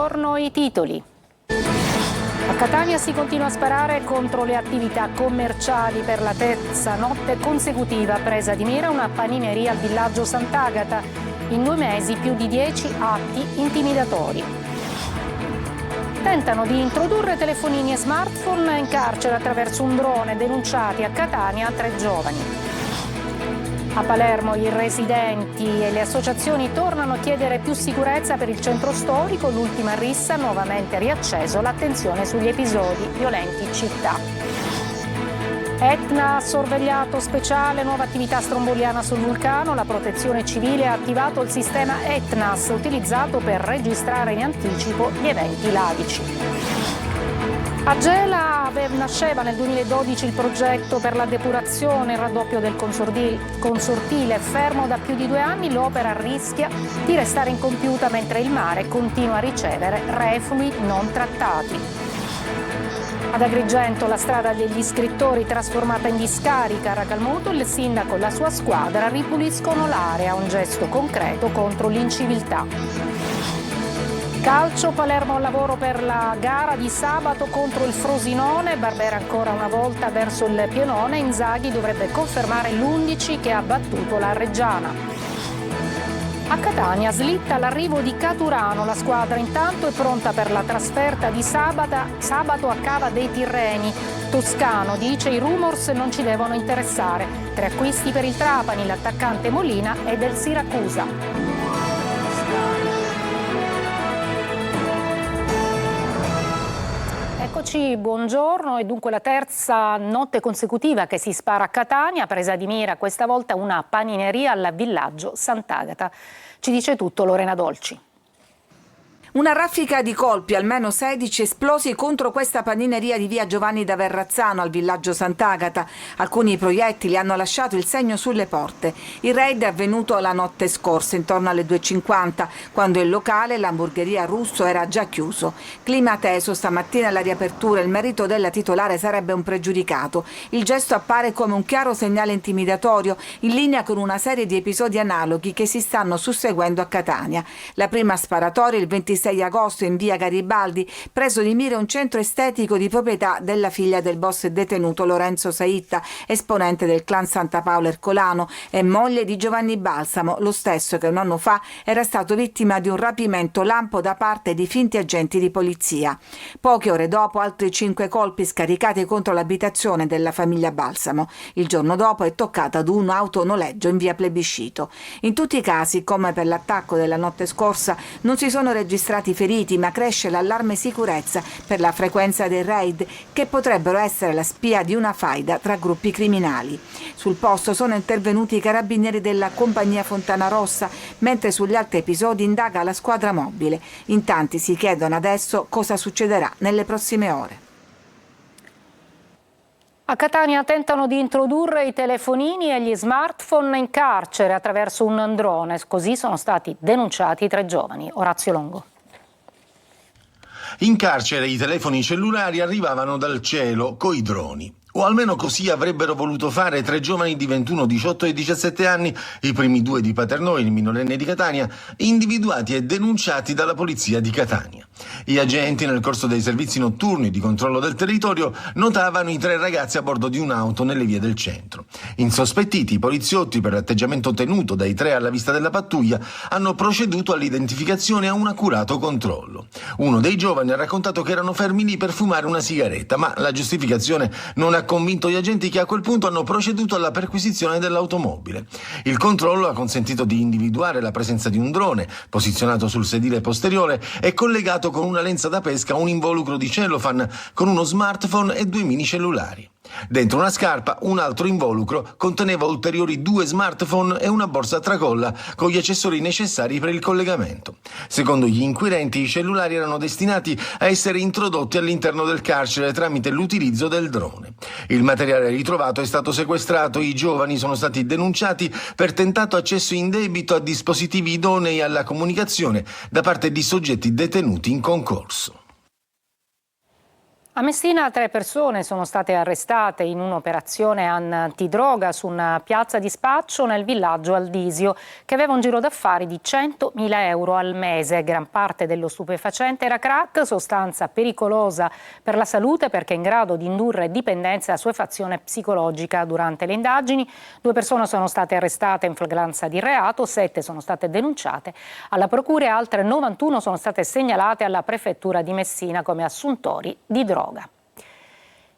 buongiorno, i titoli. A Catania si continua a sparare contro le attività commerciali per la terza notte consecutiva. Presa di mira una panineria al villaggio Sant'Agata. In 2 mesi più di 10 atti intimidatori. Tentano di introdurre telefonini e smartphone in carcere attraverso un drone. Denunciati a Catania 3 giovani. A Palermo i residenti e le associazioni tornano a chiedere più sicurezza per il centro storico. L'ultima rissa ha nuovamente riacceso l'attenzione sugli episodi violenti in città. Etna, sorvegliato speciale, nuova attività stromboliana sul vulcano. La protezione civile ha attivato il sistema Etnas, utilizzato per registrare in anticipo gli eventi lavici. A Gela nasceva nel 2012 il progetto per la depurazione, il raddoppio del consortile, fermo da più di 2 anni. L'opera rischia di restare incompiuta mentre il mare continua a ricevere reflui non trattati. Ad Agrigento la strada degli scrittori trasformata in discarica. A Racalmuto il sindaco e la sua squadra ripuliscono l'area, un gesto concreto contro l'inciviltà. Calcio, Palermo al lavoro per la gara di sabato contro il Frosinone. Barbera ancora una volta verso il pienone. Inzaghi dovrebbe confermare l'11 che ha battuto la Reggiana. A Catania slitta l'arrivo di Caturano. La squadra intanto è pronta per la trasferta di sabato a Cava dei Tirreni. Toscano dice i rumors non ci devono interessare. 3 acquisti per il Trapani, l'attaccante Molina e del Siracusa. Eccoci, buongiorno. E dunque la terza notte consecutiva che si spara a Catania, presa di mira questa volta una panineria al villaggio Sant'Agata. Ci dice tutto Lorena Dolci. Una raffica di colpi, almeno 16 esplosi contro questa panineria di via Giovanni da Verrazzano al villaggio Sant'Agata. Alcuni proiettili hanno lasciato il segno sulle porte. Il raid è avvenuto la notte scorsa, intorno alle 2:50, quando il locale, l'hamburgeria Russo, era già chiuso. Clima teso stamattina alla riapertura, il merito della titolare sarebbe un pregiudicato. Il gesto appare come un chiaro segnale intimidatorio, in linea con una serie di episodi analoghi che si stanno susseguendo a Catania. La prima sparatoria il 26 agosto in via Garibaldi, preso di mira un centro estetico di proprietà della figlia del boss detenuto Lorenzo Saitta, esponente del clan Santa Paola Ercolano e moglie di Giovanni Balsamo, lo stesso che un anno fa era stato vittima di un rapimento lampo da parte di finti agenti di polizia. Poche ore dopo altri 5 colpi scaricati contro l'abitazione della famiglia Balsamo. Il giorno dopo è toccata ad un autonoleggio in via Plebiscito. In tutti i casi, come per l'attacco della notte scorsa, non si sono registrati feriti, ma cresce l'allarme sicurezza per la frequenza dei raid che potrebbero essere la spia di una faida tra gruppi criminali. Sul posto sono intervenuti i carabinieri della compagnia Fontana Rossa, mentre sugli altri episodi indaga la squadra mobile. In tanti si chiedono adesso cosa succederà nelle prossime ore. A Catania tentano di introdurre i telefonini e gli smartphone in carcere attraverso un drone. Così sono stati denunciati 3 giovani. Orazio Longo. In carcere i telefoni cellulari arrivavano dal cielo coi droni. O almeno così avrebbero voluto fare 3 giovani di 21, 18 e 17 anni, i primi 2 di Paternò e il minorenne di Catania, individuati e denunciati dalla polizia di Catania. Gli agenti, nel corso dei servizi notturni di controllo del territorio, notavano i 3 ragazzi a bordo di un'auto nelle vie del centro. Insospettiti, i poliziotti, per l'atteggiamento tenuto dai 3 alla vista della pattuglia, hanno proceduto all'identificazione e a un accurato controllo. Uno dei giovani ha raccontato che erano fermi lì per fumare una sigaretta, ma la giustificazione non ha convinto gli agenti, che a quel punto hanno proceduto alla perquisizione dell'automobile. Il controllo ha consentito di individuare la presenza di un drone posizionato sul sedile posteriore e collegato con una lenza da pesca a un involucro di cellophane con uno smartphone e 2 mini cellulari. Dentro una scarpa, un altro involucro conteneva ulteriori 2 smartphone e una borsa a tracolla con gli accessori necessari per il collegamento. Secondo gli inquirenti, i cellulari erano destinati a essere introdotti all'interno del carcere tramite l'utilizzo del drone. Il materiale ritrovato è stato sequestrato. I giovani sono stati denunciati per tentato accesso indebito a dispositivi idonei alla comunicazione da parte di soggetti detenuti in concorso. A Messina 3 persone sono state arrestate in un'operazione antidroga su una piazza di spaccio nel villaggio Aldisio, che aveva un giro d'affari di 100.000 euro al mese. Gran parte dello stupefacente era crack, sostanza pericolosa per la salute perché è in grado di indurre dipendenza e assuefazione psicologica. Durante le indagini 2 persone sono state arrestate in flagranza di reato, 7 sono state denunciate alla procura e altre 91 sono state segnalate alla prefettura di Messina come assuntori di droga.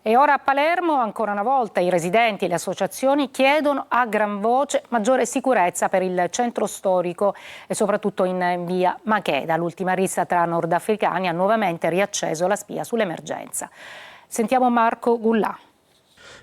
E ora a Palermo, ancora una volta, i residenti e le associazioni chiedono a gran voce maggiore sicurezza per il centro storico e soprattutto in via Macheda. L'ultima rissa tra nordafricani ha nuovamente riacceso la spia sull'emergenza. Sentiamo Marco Gullà.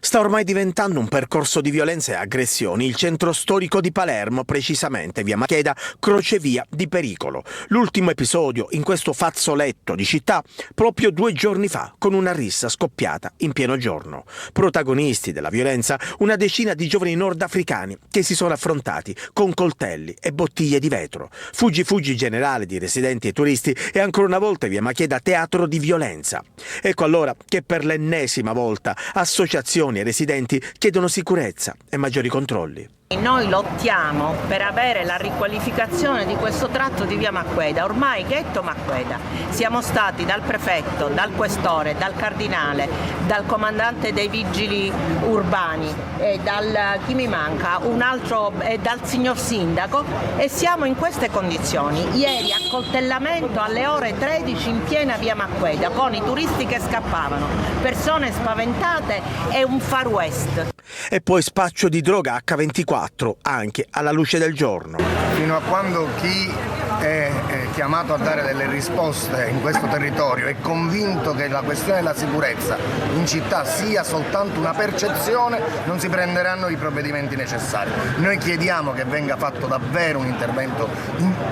Sta ormai diventando un percorso di violenze e aggressioni il centro storico di Palermo, precisamente via Macheda, crocevia di pericolo. L'ultimo episodio in questo fazzoletto di città proprio 2 giorni fa, con una rissa scoppiata in pieno giorno. Protagonisti della violenza una decina di giovani nordafricani che si sono affrontati con coltelli e bottiglie di vetro. Fuggi generale di residenti e turisti e ancora una volta via Macheda teatro di violenza. Ecco allora che per l'ennesima volta associazioni e residenti chiedono sicurezza e maggiori controlli. Noi lottiamo per avere la riqualificazione di questo tratto di via Macheda, ormai ghetto Macheda. Siamo stati dal prefetto, dal questore, dal cardinale, dal comandante dei vigili urbani e dal chi mi manca, un altro dal signor sindaco e siamo in queste condizioni. Ieri accoltellamento alle ore 13 in piena via Macheda con i turisti che scappavano, persone spaventate e un Far West. E poi spaccio di droga H24 anche alla luce del giorno. Fino a quando chi è chiamato a dare delle risposte in questo territorio è convinto che la questione della sicurezza in città sia soltanto una percezione, non si prenderanno i provvedimenti necessari. Noi chiediamo che venga fatto davvero un intervento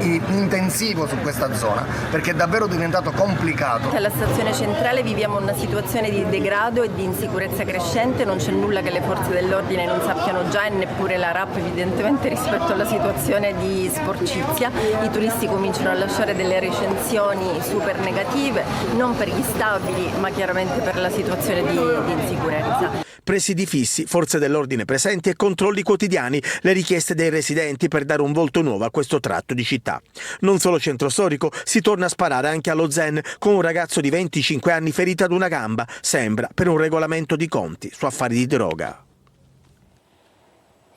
intensivo su questa zona, perché è davvero diventato complicato. Alla stazione centrale viviamo una situazione di degrado e di insicurezza crescente, non c'è nulla che le forze dell'ordine non sappiano già e neppure la RAP evidentemente rispetto alla situazione di sporcizia. I turisti cominciano a lasciare delle recensioni super negative, non per gli stabili ma chiaramente per la situazione di insicurezza. Presidi fissi, forze dell'ordine presenti e controlli quotidiani, le richieste dei residenti per dare un volto nuovo a questo tratto di città. Non solo centro storico, si torna a sparare anche allo Zen con un ragazzo di 25 anni ferito ad una gamba, sembra per un regolamento di conti su affari di droga.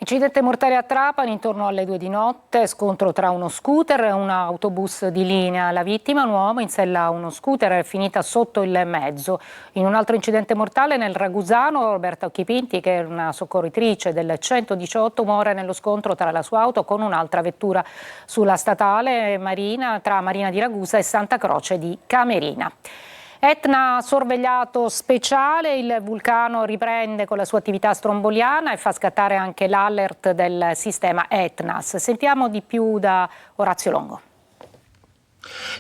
Incidente mortale a Trapani intorno alle 2 di notte, scontro tra uno scooter e un autobus di linea. La vittima, un uomo in sella a uno scooter, è finita sotto il mezzo. In un altro incidente mortale nel Ragusano, Roberta Occhipinti, che è una soccorritrice del 118, muore nello scontro tra la sua auto con un'altra vettura sulla statale Marina, tra Marina di Ragusa e Santa Croce di Camerina. Etna sorvegliato speciale, il vulcano riprende con la sua attività stromboliana e fa scattare anche l'alert del sistema ETNAS. Sentiamo di più da Orazio Longo.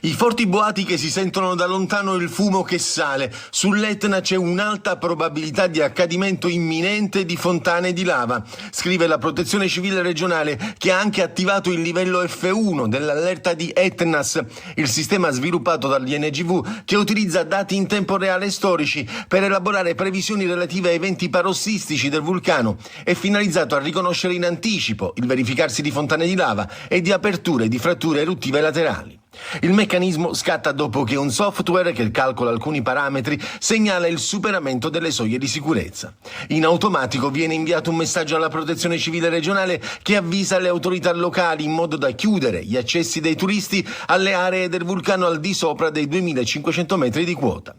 I forti boati che si sentono da lontano e il fumo che sale. Sull'Etna c'è un'alta probabilità di accadimento imminente di fontane di lava, scrive la Protezione Civile regionale, che ha anche attivato il livello F1 dell'allerta di ETNAS, il sistema sviluppato dall'INGV che utilizza dati in tempo reale storici per elaborare previsioni relative a eventi parossistici del vulcano. È finalizzato a riconoscere in anticipo il verificarsi di fontane di lava e di aperture di fratture eruttive laterali. Il meccanismo scatta dopo che un software che calcola alcuni parametri segnala il superamento delle soglie di sicurezza. In automatico viene inviato un messaggio alla Protezione Civile regionale che avvisa le autorità locali in modo da chiudere gli accessi dei turisti alle aree del vulcano al di sopra dei 2500 metri di quota.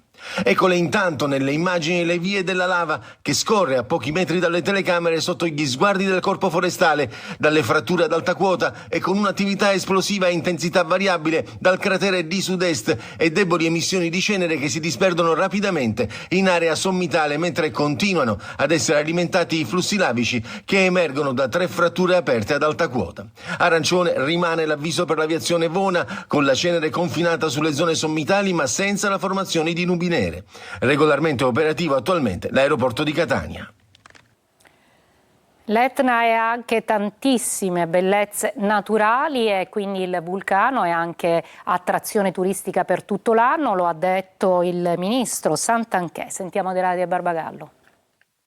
Eccole intanto nelle immagini le vie della lava che scorre a pochi metri dalle telecamere sotto gli sguardi del corpo forestale, dalle fratture ad alta quota e con un'attività esplosiva a intensità variabile dal cratere di sud-est e deboli emissioni di cenere che si disperdono rapidamente in area sommitale mentre continuano ad essere alimentati i flussi lavici che emergono da 3 fratture aperte ad alta quota. Arancione rimane l'avviso per l'aviazione Vona, con la cenere confinata sulle zone sommitali ma senza la formazione di nubi nere. Regolarmente operativo attualmente l'aeroporto di Catania. L'Etna è anche tantissime bellezze naturali e quindi il vulcano è anche attrazione turistica per tutto l'anno, lo ha detto il ministro Santanchè. Sentiamo Delaria Barbagallo.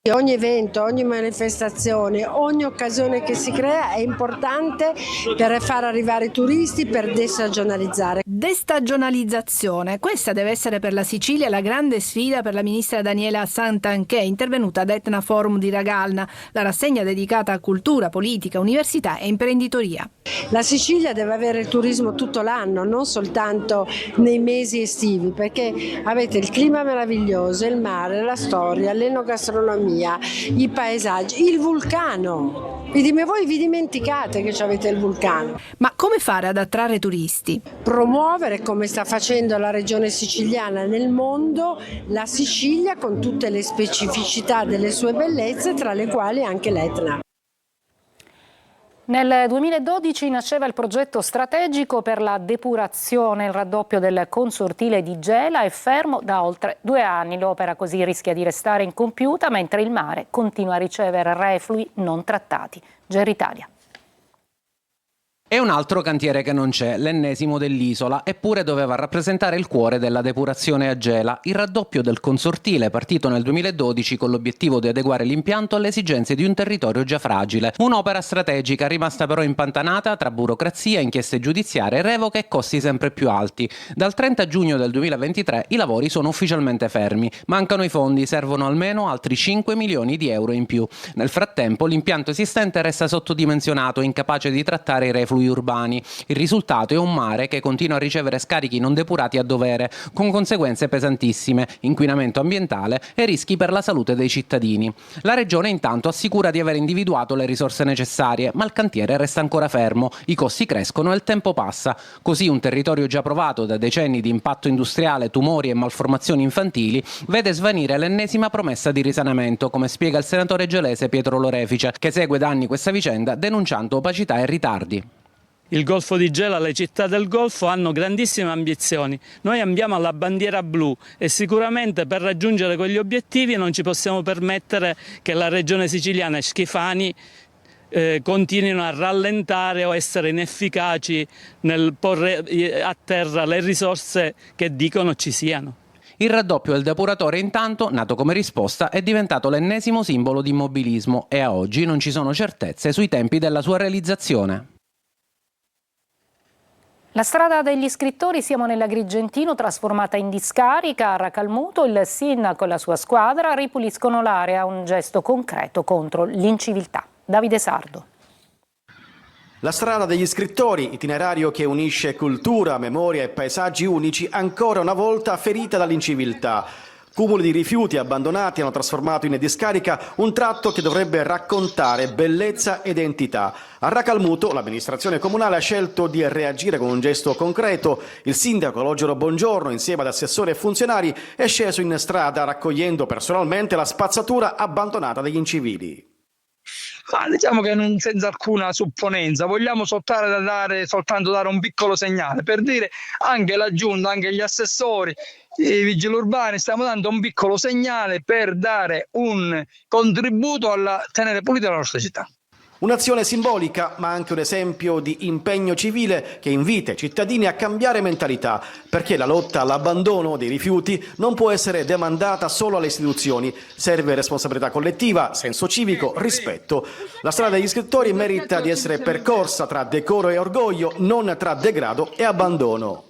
Ogni evento, ogni manifestazione, ogni occasione che si crea è importante per far arrivare i turisti, per destagionalizzare. Destagionalizzazione, questa deve essere per la Sicilia la grande sfida per la ministra Daniela Santanchè, intervenuta ad Etna Forum di Ragalna, la rassegna dedicata a cultura, politica, università e imprenditoria. La Sicilia deve avere il turismo tutto l'anno, non soltanto nei mesi estivi, perché avete il clima meraviglioso, il mare, la storia, l'enogastronomia, i paesaggi, il vulcano. Voi vi dimenticate che avete il vulcano. Ma come fare ad attrarre turisti? Promuovere, come sta facendo la regione siciliana nel mondo, la Sicilia con tutte le specificità delle sue bellezze, tra le quali anche l'Etna. Nel 2012 nasceva il progetto strategico per la depurazione. Il raddoppio del consortile di Gela è fermo da oltre 2 anni. L'opera così rischia di restare incompiuta, mentre il mare continua a ricevere reflui non trattati. Geritalia. È un altro cantiere che non c'è, l'ennesimo dell'isola, eppure doveva rappresentare il cuore della depurazione a Gela, il raddoppio del consortile partito nel 2012 con l'obiettivo di adeguare l'impianto alle esigenze di un territorio già fragile. Un'opera strategica rimasta però impantanata tra burocrazia, inchieste giudiziarie, revoche e costi sempre più alti. Dal 30 giugno del 2023 i lavori sono ufficialmente fermi. Mancano i fondi, servono almeno altri 5 milioni di euro in più. Nel frattempo l'impianto esistente resta sottodimensionato, incapace di trattare i reflui urbani. Il risultato è un mare che continua a ricevere scarichi non depurati a dovere, con conseguenze pesantissime, inquinamento ambientale e rischi per la salute dei cittadini. La Regione intanto assicura di aver individuato le risorse necessarie, ma il cantiere resta ancora fermo, i costi crescono e il tempo passa. Così un territorio già provato da decenni di impatto industriale, tumori e malformazioni infantili vede svanire l'ennesima promessa di risanamento, come spiega il senatore gelese Pietro Lorefice, che segue da anni questa vicenda denunciando opacità e ritardi. Il Golfo di Gela, le città del Golfo hanno grandissime ambizioni. Noi andiamo alla bandiera blu e sicuramente per raggiungere quegli obiettivi non ci possiamo permettere che la regione siciliana e Schifani continuino a rallentare o essere inefficaci nel porre a terra le risorse che dicono ci siano. Il raddoppio del depuratore intanto, nato come risposta, è diventato l'ennesimo simbolo di immobilismo e a oggi non ci sono certezze sui tempi della sua realizzazione. La strada degli scrittori, siamo nell'Agrigentino, trasformata in discarica. A Racalmuto il sindaco e la sua squadra ripuliscono l'area, un gesto concreto contro l'inciviltà. Davide Sardo. La strada degli scrittori, itinerario che unisce cultura, memoria e paesaggi unici, ancora una volta ferita dall'inciviltà. Cumuli di rifiuti abbandonati hanno trasformato in discarica un tratto che dovrebbe raccontare bellezza ed identità. A Racalmuto l'amministrazione comunale ha scelto di reagire con un gesto concreto. Il sindaco Logero Bongiorno, insieme ad assessori e funzionari, è sceso in strada raccogliendo personalmente la spazzatura abbandonata dagli incivili. Diciamo che non senza alcuna supponenza, vogliamo soltanto dare un piccolo segnale per dire anche la giunta, anche gli assessori, i vigili urbani, stiamo dando un piccolo segnale per dare un contributo a tenere pulita la nostra città. Un'azione simbolica, ma anche un esempio di impegno civile che invita i cittadini a cambiare mentalità, perché la lotta all'abbandono dei rifiuti non può essere demandata solo alle istituzioni. Serve responsabilità collettiva, senso civico, rispetto. La strada degli scrittori merita di essere percorsa tra decoro e orgoglio, non tra degrado e abbandono.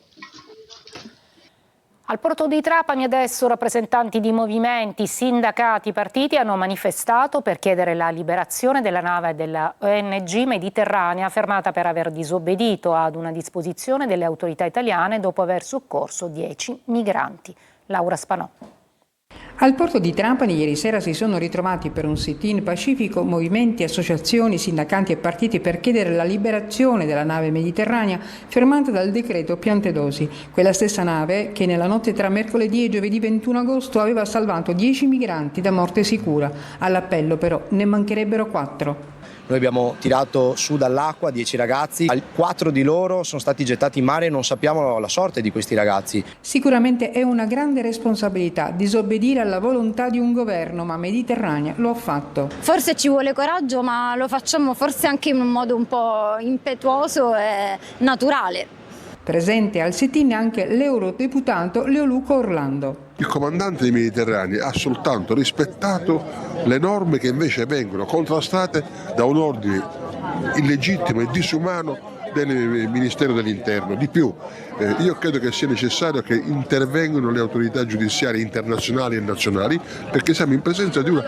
Al porto di Trapani adesso rappresentanti di movimenti, sindacati, partiti hanno manifestato per chiedere la liberazione della nave della ONG Mediterranea, fermata per aver disobbedito ad una disposizione delle autorità italiane dopo aver soccorso 10 migranti. Laura Spanò. Al porto di Trapani ieri sera si sono ritrovati per un sit-in pacifico movimenti, associazioni, sindacati e partiti per chiedere la liberazione della nave Mediterranea fermata dal decreto Piantedosi, quella stessa nave che nella notte tra mercoledì e giovedì 21 agosto aveva salvato 10 migranti da morte sicura. All'appello però ne mancherebbero 4. Noi abbiamo tirato su dall'acqua 10 ragazzi, 4 di loro sono stati gettati in mare e non sappiamo la sorte di questi ragazzi. Sicuramente è una grande responsabilità disobbedire alla volontà di un governo, ma Mediterranea lo ha fatto. Forse ci vuole coraggio, ma lo facciamo forse anche in un modo un po' impetuoso e naturale. Presente al sit-in anche l'eurodeputato Leoluca Orlando. Il comandante dei Mediterranei ha soltanto rispettato le norme che invece vengono contrastate da un ordine illegittimo e disumano del Ministero dell'Interno. Di più, io credo che sia necessario che intervengano le autorità giudiziarie internazionali e nazionali, perché siamo in presenza di una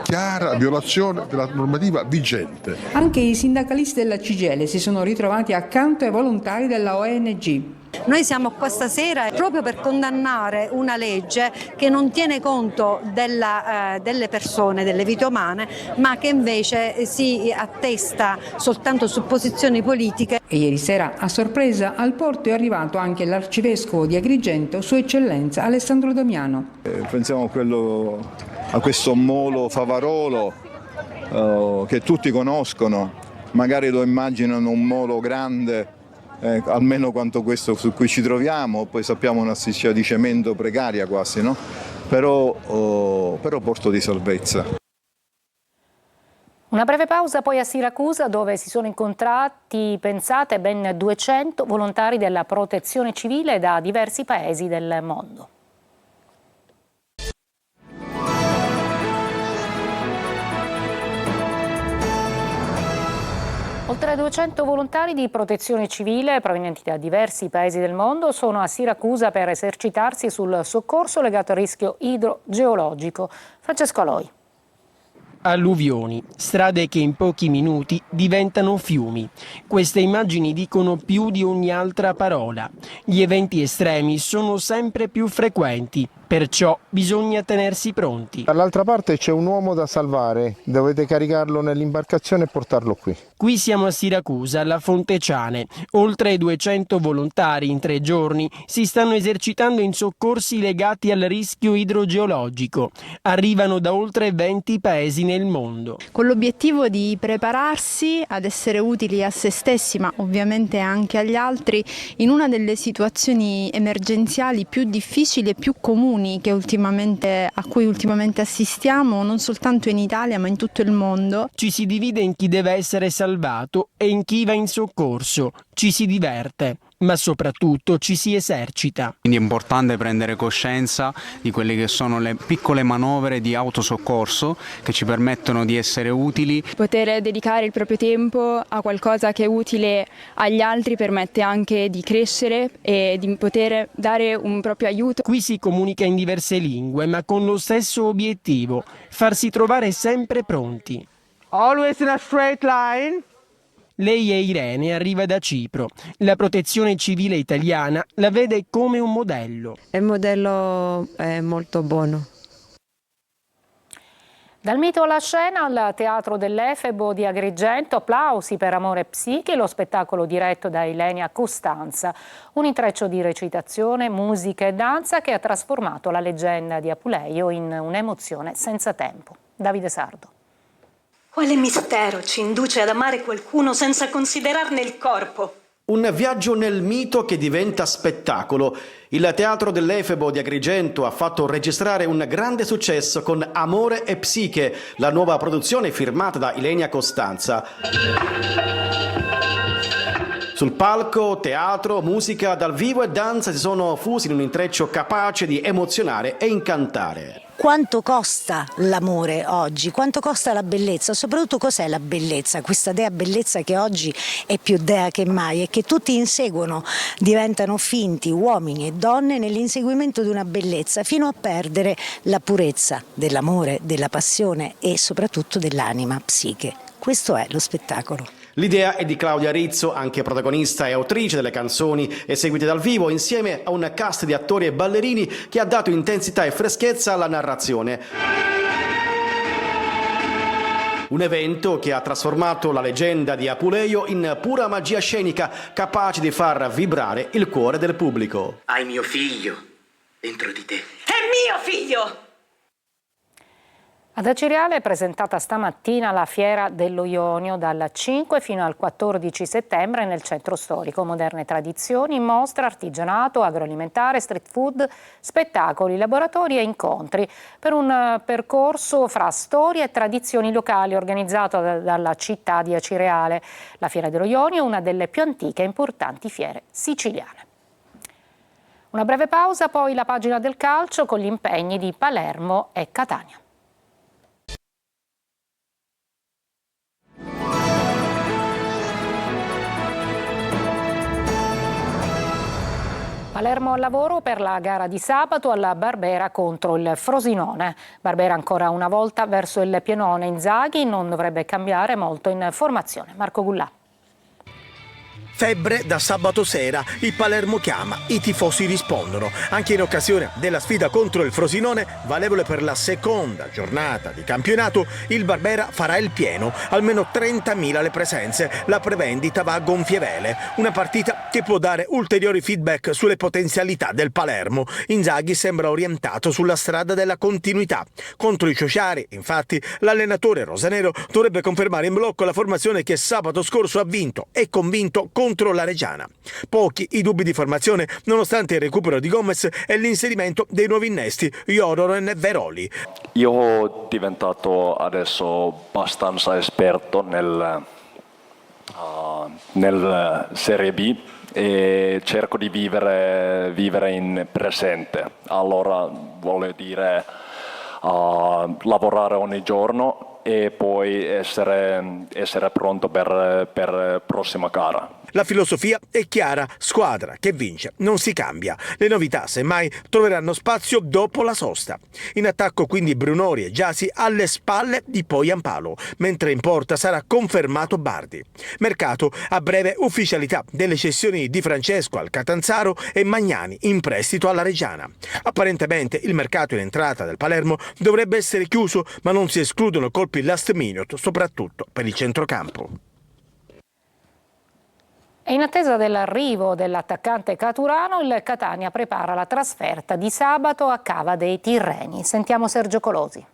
chiara violazione della normativa vigente. Anche i sindacalisti della CGIL si sono ritrovati accanto ai volontari della ONG. Noi siamo qua stasera proprio per condannare una legge che non tiene conto delle persone, delle vite umane, ma che invece si attesta soltanto su posizioni politiche. E ieri sera, a sorpresa, al porto è arrivato anche l'arcivescovo di Agrigento, Sua Eccellenza Alessandro Damiano. Pensiamo a questo molo Favarolo che tutti conoscono, magari lo immaginano un molo grande, almeno quanto questo su cui ci troviamo, poi sappiamo una striscia di cemento precaria quasi, no? Però porto di salvezza. Una breve pausa poi a Siracusa, dove si sono incontrati, pensate, ben 200 volontari della protezione civile da diversi paesi del mondo. Oltre 200 volontari di protezione civile provenienti da diversi paesi del mondo sono a Siracusa per esercitarsi sul soccorso legato al rischio idrogeologico. Francesco Aloi. Alluvioni, strade che in pochi minuti diventano fiumi. Queste immagini dicono più di ogni altra parola. Gli eventi estremi sono sempre più frequenti, perciò bisogna tenersi pronti. Dall'altra parte c'è un uomo da salvare, dovete caricarlo nell'imbarcazione e portarlo qui. Qui siamo a Siracusa, alla Fonteciane. Oltre 200 volontari in 3 giorni si stanno esercitando in soccorsi legati al rischio idrogeologico. Arrivano da oltre 20 paesi nel mondo. Con l'obiettivo di prepararsi ad essere utili a se stessi, ma ovviamente anche agli altri, in una delle situazioni emergenziali più difficili e più comuni a cui ultimamente assistiamo, non soltanto in Italia ma in tutto il mondo. Ci si divide in chi deve essere salvato e in chi va in soccorso. Ci si diverte, ma soprattutto ci si esercita. Quindi è importante prendere coscienza di quelle che sono le piccole manovre di autosoccorso che ci permettono di essere utili. Poter dedicare il proprio tempo a qualcosa che è utile agli altri permette anche di crescere e di poter dare un proprio aiuto. Qui si comunica in diverse lingue, ma con lo stesso obiettivo: farsi trovare sempre pronti. Always in a straight line. Lei è Irene, arriva da Cipro. La protezione civile italiana la vede come un modello. Il modello è molto buono. Dal mito alla scena al Teatro dell'Efebo di Agrigento, applausi per Amore e Psiche, lo spettacolo diretto da Ilenia Costanza. Un intreccio di recitazione, musica e danza che ha trasformato la leggenda di Apuleio in un'emozione senza tempo. Davide Sardo. Quale mistero ci induce ad amare qualcuno senza considerarne il corpo? Un viaggio nel mito che diventa spettacolo. Il Teatro dell'Efebo di Agrigento ha fatto registrare un grande successo con Amore e Psiche, la nuova produzione firmata da Ilenia Costanza. Sul palco, teatro, musica dal vivo e danza si sono fusi in un intreccio capace di emozionare e incantare. Quanto costa l'amore oggi? Quanto costa la bellezza? Soprattutto cos'è la bellezza? Questa dea bellezza che oggi è più dea che mai e che tutti inseguono, diventano finti uomini e donne nell'inseguimento di una bellezza fino a perdere la purezza dell'amore, della passione e soprattutto dell'anima psiche. Questo è lo spettacolo. L'idea è di Claudia Rizzo, anche protagonista e autrice delle canzoni eseguite dal vivo, insieme a un cast di attori e ballerini che ha dato intensità e freschezza alla narrazione. Un evento che ha trasformato la leggenda di Apuleio in pura magia scenica, capace di far vibrare il cuore del pubblico. Hai mio figlio dentro di te. È mio figlio! Ad Acireale è presentata stamattina la Fiera dello Ionio dal 5 fino al 14 settembre nel centro storico. Moderne tradizioni, mostre, artigianato, agroalimentare, street food, spettacoli, laboratori e incontri per un percorso fra storie e tradizioni locali organizzato dalla città di Acireale. La Fiera dello Ionio è una delle più antiche e importanti fiere siciliane. Una breve pausa, poi la pagina del calcio con gli impegni di Palermo e Catania. Palermo al lavoro per la gara di sabato alla Barbera contro il Frosinone. Barbera ancora una volta verso il pienone. Inzaghi non dovrebbe cambiare molto in formazione. Marco Gullà. Febbre da sabato sera, il Palermo chiama, i tifosi rispondono. Anche in occasione della sfida contro il Frosinone, valevole per la seconda giornata di campionato, il Barbera farà il pieno, almeno 30.000 le presenze, la prevendita va a gonfie vele. Una partita che può dare ulteriori feedback sulle potenzialità del Palermo. Inzaghi sembra orientato sulla strada della continuità. Contro i Ciociari, infatti, l'allenatore rosanero dovrebbe confermare in blocco la formazione che sabato scorso ha vinto e convinto contro la Reggiana. Pochi i dubbi di formazione nonostante il recupero di Gomez e l'inserimento dei nuovi innesti Joronen e Veroli. Io ho diventato adesso abbastanza esperto nel Serie B e cerco di vivere in presente. Allora vuol dire lavorare ogni giorno e poi essere pronto per prossima gara. La filosofia è chiara, squadra che vince non si cambia. Le novità, semmai, troveranno spazio dopo la sosta. In attacco quindi Brunori e Gyasi alle spalle di Poyampalo, mentre in porta sarà confermato Bardi. Mercato a breve, ufficialità delle cessioni di Francesco al Catanzaro e Magnani in prestito alla Reggiana. Apparentemente il mercato in entrata del Palermo dovrebbe essere chiuso, ma non si escludono colpi last minute, soprattutto per il centrocampo. E in attesa dell'arrivo dell'attaccante Caturano, il Catania prepara la trasferta di sabato a Cava dei Tirreni. Sentiamo Sergio Colosi.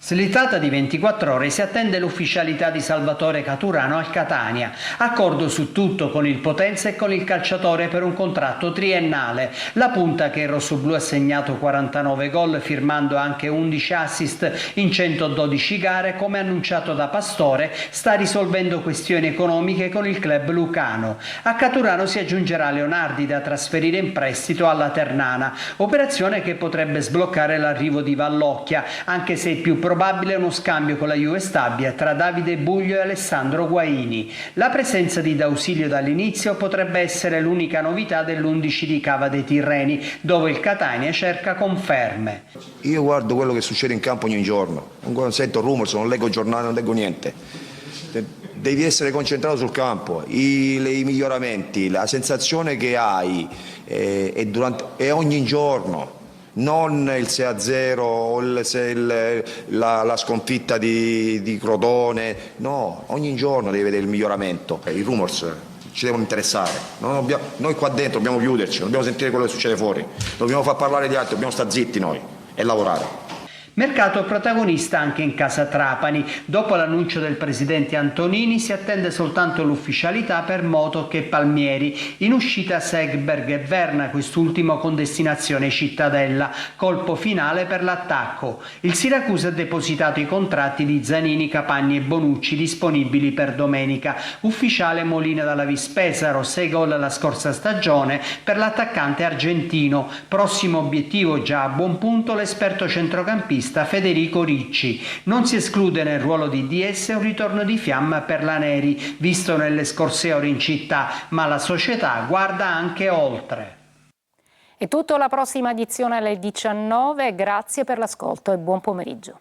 Slittata di 24 ore si attende l'ufficialità di Salvatore Caturano al Catania. Accordo su tutto con il Potenza e con il calciatore per un contratto triennale. La punta che il rossoblù ha segnato 49 gol firmando anche 11 assist in 112 gare, come annunciato da Pastore, sta risolvendo questioni economiche con il club lucano. A Caturano si aggiungerà Leonardi da trasferire in prestito alla Ternana, operazione che potrebbe sbloccare l'arrivo di Vallocchia, anche se è più probabile uno scambio con la Juve Stabia tra Davide Buglio e Alessandro Guaini. La presenza di D'Ausilio dall'inizio potrebbe essere l'unica novità dell'11 di Cava dei Tirreni, dove il Catania cerca conferme. Io guardo quello che succede in campo ogni giorno, non sento rumors, non leggo giornali, non leggo niente. Devi essere concentrato sul campo, i miglioramenti, la sensazione che hai è ogni giorno. Non il 6-0 o la sconfitta di Crotone, no, ogni giorno devi vedere il miglioramento. I rumors ci devono interessare, noi qua dentro dobbiamo chiuderci, non dobbiamo sentire quello che succede fuori, dobbiamo far parlare gli altri, dobbiamo stare zitti noi e lavorare. Mercato protagonista anche in casa Trapani. Dopo l'annuncio del presidente Antonini si attende soltanto l'ufficialità per Moto e Palmieri. In uscita Segberg e Verna, quest'ultimo con destinazione Cittadella. Colpo finale per l'attacco. Il Siracusa ha depositato i contratti di Zanini, Capagni e Bonucci disponibili per domenica. Ufficiale Molina dalla Vispesaro, 6 gol la scorsa stagione per l'attaccante argentino. Prossimo obiettivo già a buon punto l'esperto centrocampista Federico Ricci. Non si esclude nel ruolo di DS un ritorno di fiamma per la Neri, visto nelle scorse ore in città, ma la società guarda anche oltre. È tutto, la prossima edizione alle 19. Grazie per l'ascolto e buon pomeriggio.